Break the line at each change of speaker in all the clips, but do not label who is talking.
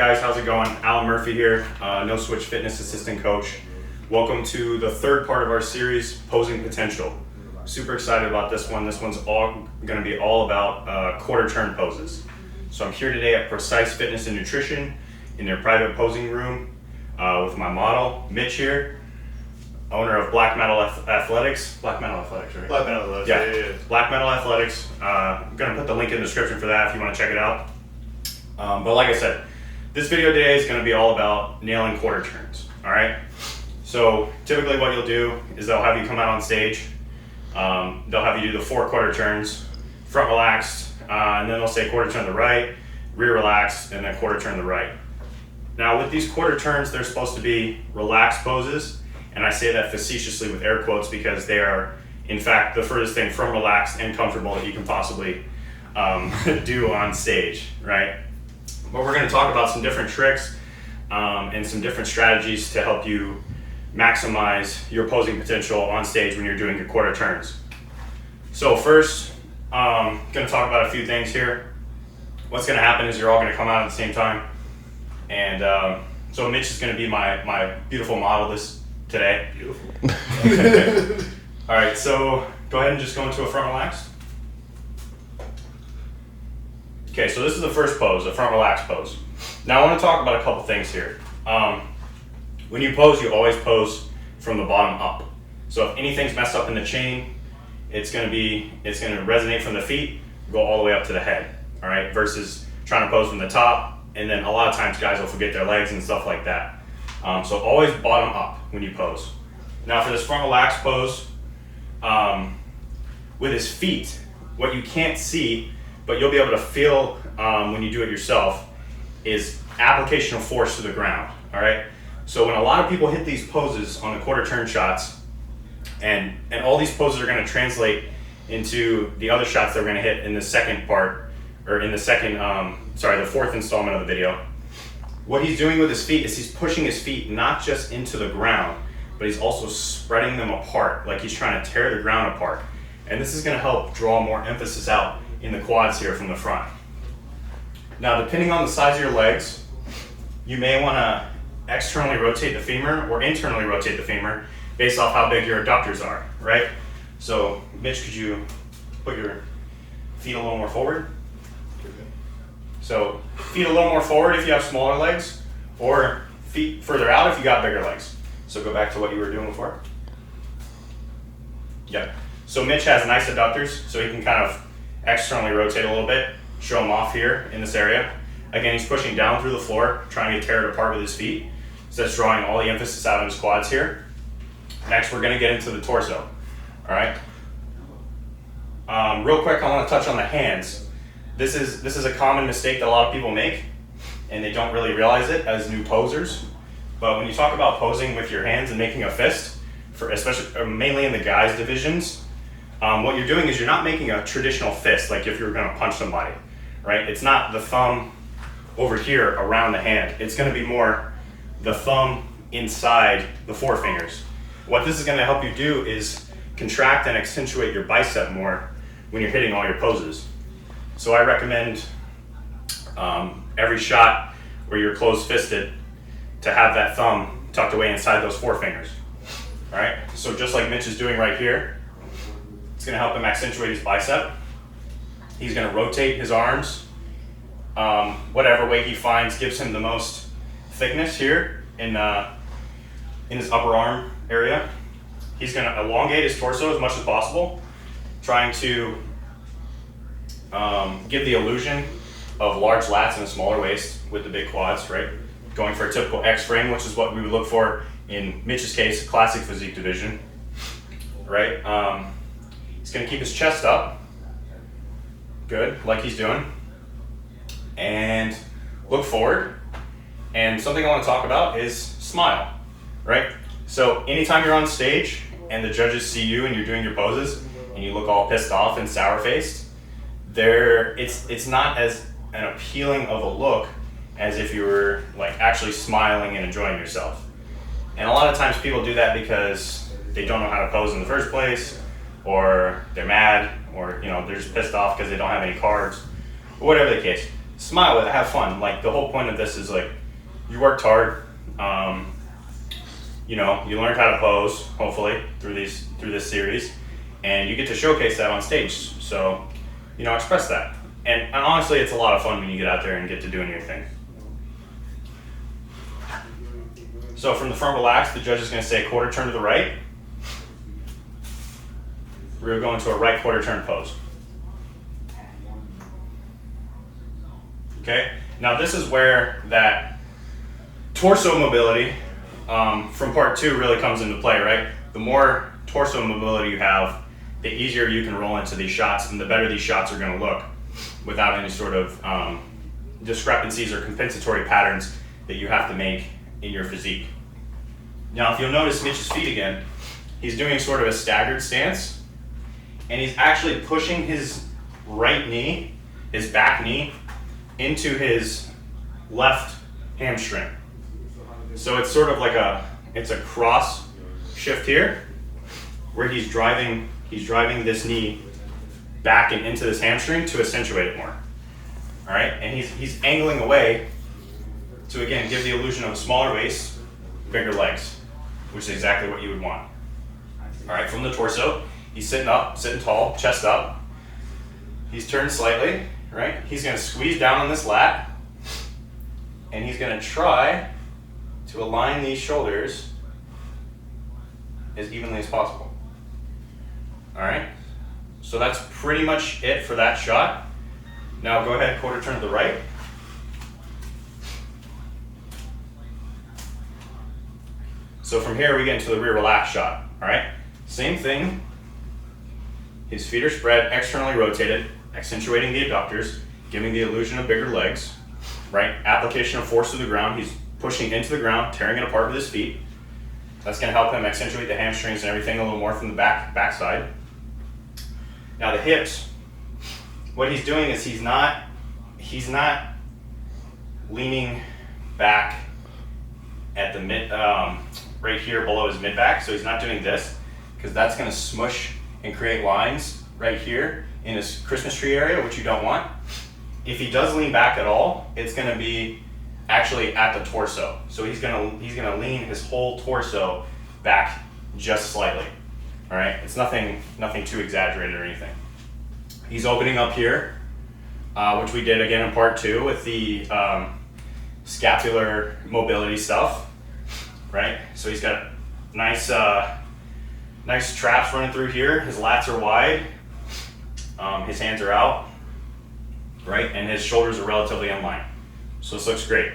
guys? How's it going? Alan Murphy here, No Switch Fitness Assistant Coach. Welcome to the third part of our series, Posing Potential. Super excited about this one. This one's all going to be all about quarter turn poses. So I'm here today at Precise Fitness and Nutrition in their private posing room with my model, Mitch here, owner of Black Metal Athletics. Black Metal Athletics, right?
Black Metal Athletics, yeah.
Black Metal Athletics. I'm going to put the link in the description for that if you want to check it out. But like I said, this video today is going to be all about nailing quarter turns, all right? So typically what you'll do is they'll have you come out on stage. They'll have you do the 4 quarter turns, front relaxed, and then they'll say quarter turn to the right, rear relaxed, and then quarter turn to the right. Now with these quarter turns, they're supposed to be relaxed poses, and I say that facetiously with air quotes because they are, in fact, the furthest thing from relaxed and comfortable that you can possibly do on stage, right? But we're going to talk about some different tricks and some different strategies to help you maximize your posing potential on stage when you're doing your quarter turns. So first, I'm going to talk about a few things here. What's going to happen is you're all going to come out at the same time. And so Mitch is going to be my beautiful model today.
Beautiful.
All right, so go ahead and just go into a front relax. Okay, so this is the first pose, a front relax pose. Now I want to talk about a couple things here. When you pose, you always pose from the bottom up. So if anything's messed up in the chain, it's going to resonate from the feet, go all the way up to the head, all right? Versus trying to pose from the top, and then a lot of times guys will forget their legs and stuff like that. So always bottom up when you pose. Now for this front relax pose, with his feet, what you can't see, but you'll be able to feel when you do it yourself, is application of force to the ground, all right? So when a lot of people hit these poses on the quarter turn shots, and all these poses are gonna translate into the other shots that we're gonna hit in the second part, or in the second, the fourth installment of the video. What he's doing with his feet is he's pushing his feet not just into the ground, but he's also spreading them apart, like he's trying to tear the ground apart. And this is gonna help draw more emphasis out in the quads here from the front. Now, depending on the size of your legs, you may wanna externally rotate the femur or internally rotate the femur based off how big your adductors are, right? So, Mitch, could you put your feet a little more forward? So, feet a little more forward if you have smaller legs, or feet further out if you got bigger legs. So go back to what you were doing before. Yep. So Mitch has nice adductors, so he can kind of externally rotate a little bit, show them off here in this area. Again, he's pushing down through the floor, trying to tear it apart with his feet. So that's drawing all the emphasis out of his quads here. Next, we're gonna get into the torso, all right? Real quick, I wanna touch on the hands. This is a common mistake that a lot of people make, and they don't really realize it as new posers. But when you talk about posing with your hands and making a fist, mainly in the guys divisions, what you're doing is you're not making a traditional fist, like if you're gonna punch somebody, right? It's not the thumb over here around the hand. It's gonna be more the thumb inside the forefingers. What this is gonna help you do is contract and accentuate your bicep more when you're hitting all your poses. So I recommend every shot where you're closed fisted to have that thumb tucked away inside those forefingers. All right, so just like Mitch is doing right here, it's gonna help him accentuate his bicep. He's gonna rotate his arms, whatever way he finds gives him the most thickness here in his upper arm area. He's gonna elongate his torso as much as possible, trying to give the illusion of large lats and a smaller waist with the big quads, right? Going for a typical X frame, which is what we would look for in Mitch's case, classic physique division, right? He's gonna keep his chest up, good, like he's doing, and look forward. And something I wanna talk about is smile, right? So anytime you're on stage and the judges see you and you're doing your poses and you look all pissed off and sour-faced, it's not as an appealing of a look as if you were like actually smiling and enjoying yourself. And a lot of times people do that because they don't know how to pose in the first place, or they're mad, or they're just pissed off because they don't have any cards, or whatever the case. smile with it, have fun. Like the whole point of this is like, you worked hard, you know, you learned how to pose, hopefully, through this series, and you get to showcase that on stage. So, you know, express that. And honestly, it's a lot of fun when you get out there and get to doing your thing. So from the front relax, the judge is going to say quarter turn to the right. We're going to go into a right quarter turn pose. Okay, now this is where that torso mobility from part 2 really comes into play, right? The more torso mobility you have, the easier you can roll into these shots, and the better these shots are going to look without any sort of discrepancies or compensatory patterns that you have to make in your physique. Now, if you'll notice Mitch's feet again, he's doing sort of a staggered stance, and he's actually pushing his right knee, his back knee, into his left hamstring. So it's sort of like it's a cross shift here, where he's driving this knee back and into this hamstring to accentuate it more. All right, and he's angling away to again give the illusion of a smaller waist, bigger legs, which is exactly what you would want. All right, from the torso, he's sitting up, sitting tall, chest up. He's turned slightly, right? He's gonna squeeze down on this lat, and he's gonna try to align these shoulders as evenly as possible. All right, so that's pretty much it for that shot. Now go ahead, quarter turn to the right. So from here we get into the rear relax shot, all right? Same thing, his feet are spread, externally rotated, accentuating the abductors, giving the illusion of bigger legs, right? Application of force to the ground, he's pushing into the ground, tearing it apart with his feet. That's gonna help him accentuate the hamstrings and everything a little more from the backside. Now the hips, what he's doing is he's not leaning back at the mid, right here below his mid back. So he's not doing this because that's gonna smush and create lines right here in his Christmas tree area, which you don't want. If he does lean back at all, it's gonna be actually at the torso. So he's gonna lean his whole torso back just slightly. All right, it's nothing too exaggerated or anything. He's opening up here, which we did again in part 2 with the scapular mobility stuff, right? So he's got nice traps running through here. His lats are wide, his hands are out, right? And his shoulders are relatively in line. So this looks great.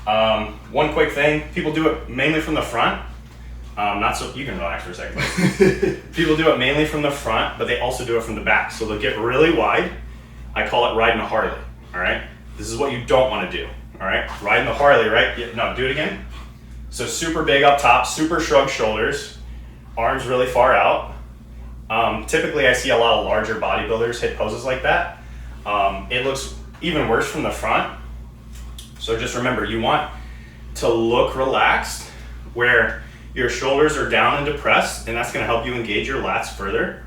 One quick thing, people do it mainly from the front. Not so, you can relax for a second. People do it mainly from the front, but they also do it from the back. So they'll get really wide. I call it riding a Harley, all right? This is what you don't want to do, all right? Riding a Harley, right? Yeah, no, do it again. So super big up top, super shrugged shoulders, arms really far out. Typically I see a lot of larger bodybuilders hit poses like that. It looks even worse from the front. So just remember, you want to look relaxed where your shoulders are down and depressed, and that's gonna help you engage your lats further.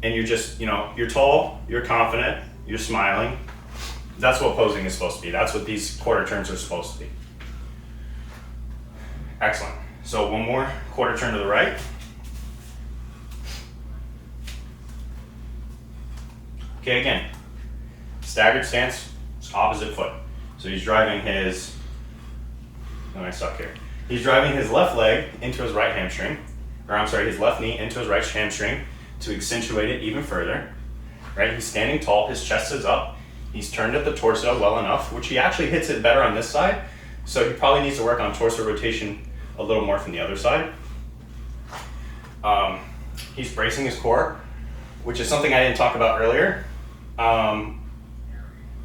And you're just, you're tall, you're confident, you're smiling. That's what posing is supposed to be. That's what these quarter turns are supposed to be. Excellent. So one more quarter turn to the right. Okay, again, staggered stance, opposite foot. So he's driving his, I suck here. He's driving his left leg into his right hamstring, his left knee into his right hamstring to accentuate it even further, right? He's standing tall, his chest is up, he's turned at the torso well enough, which he actually hits it better on this side, so he probably needs to work on torso rotation a little more from the other side. He's bracing his core, which is something I didn't talk about earlier.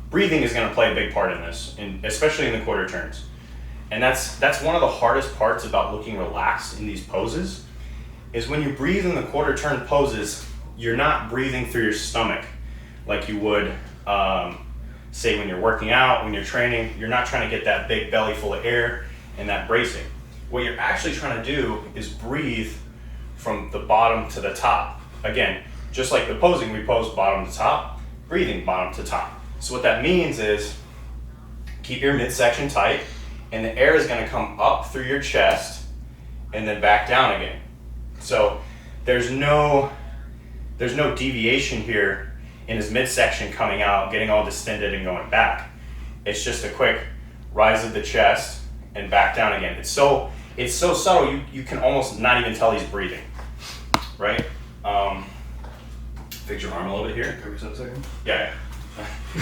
Breathing is gonna play a big part in this, especially in the quarter turns. And that's one of the hardest parts about looking relaxed in these poses, is when you breathe in the quarter turn poses, you're not breathing through your stomach like you would, say when you're working out, when you're training. You're not trying to get that big belly full of air and that bracing. What you're actually trying to do is breathe from the bottom to the top. Again, just like the posing, we pose bottom to top, breathing bottom to top. So what that means is keep your midsection tight, and the air is going to come up through your chest and then back down again. So there's no deviation here in his midsection coming out, getting all distended and going back. It's just a quick rise of the chest and back down again. It's so subtle you can almost not even tell he's breathing, right? Fix your arm a little bit here.
Focus on a second.
Yeah.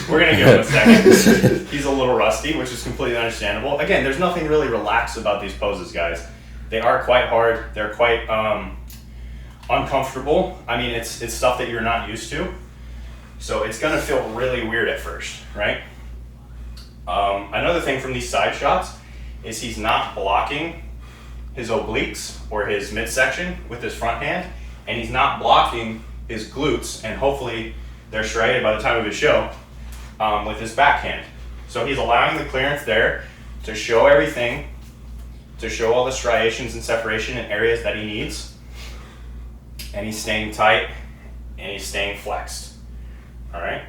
We're gonna give him a second. He's a little rusty, which is completely understandable. Again, there's nothing really relaxed about these poses, guys. They are quite hard. They're quite uncomfortable. I mean, it's stuff that you're not used to, so it's gonna feel really weird at first, right? Another thing from these side shots is he's not blocking his obliques or his midsection with his front hand, and he's not blocking his glutes, and hopefully they're striated by the time of his show, with his backhand. So he's allowing the clearance there to show everything, to show all the striations and separation in areas that he needs, and he's staying tight and he's staying flexed. All right.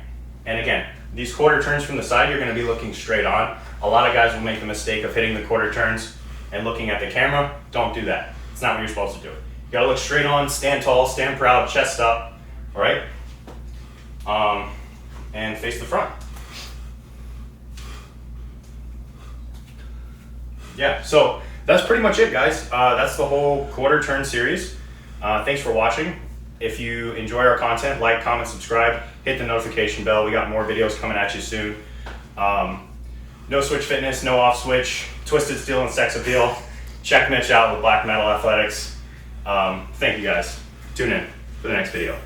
And again, these quarter turns from the side, you're going to be looking straight on. A lot of guys will make the mistake of hitting the quarter turns and looking at the camera. Don't do that. It's not what you're supposed to do. You got to look straight on, stand tall, stand proud, chest up. All right. And face the front. Yeah, so that's pretty much it, guys. That's the whole quarter turn series. Thanks for watching. If you enjoy our content, like, comment, subscribe, hit the notification bell. We got more videos coming at you soon. No Switch Fitness, no Off Switch, Twisted Steel and Sex Appeal. Check Mitch out with Black Metal Athletics. Thank you, guys. Tune in for the next video.